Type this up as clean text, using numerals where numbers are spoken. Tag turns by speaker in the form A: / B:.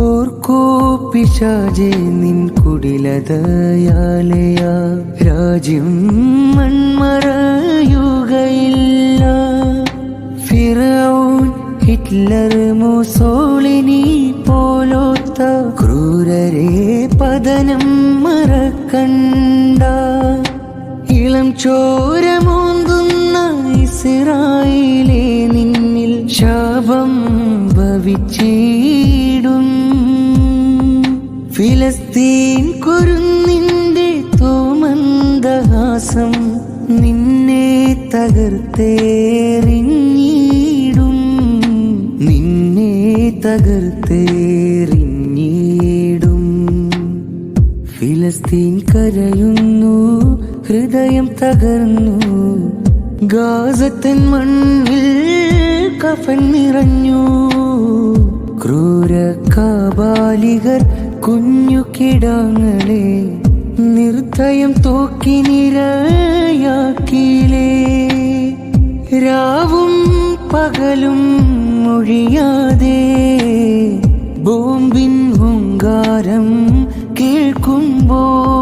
A: ഓർക്കൂ പിശാചേ നിൻ കുടിലതയാലയാ രാജ്യം മൺമറയുകയില്ല. ഫിറഔൻ, Hitler, Mussolini പോലോത്ത ക്രൂരരെ പതനം മറക്കണ്ട. ഇളം ചോരമോന്തുന്ന ഇസ്രായേലേ നിന്നിൽ ശാപം ഭവിച്ചിടും. ഫിലിസ്തീൻ കുരുന്നിന്റെ തോമന്ദഹാസം നിന്നെ തകർത്തെറിഞ്ഞിടും. നിന്നെ തകർത്തെറിഞ്ഞിടും. ഫിലിസ്തീൻ കരയുന്നു, ഹൃദയം തകർന്നു. ഗാസത്തൻ മണ്ണിൽ കഫൻ നിറഞ്ഞു. ക്രൂര കാബാലികർ കുഞ്ഞു കിടാങ്ങളെ നിർദ്ദയം തോക്കിനിരയാക്കിലേ. രാവും പകലും ഒഴിയാതെ ബോംബിൻ ഹുങ്കാരം കേൾക്കുമ്പോൾ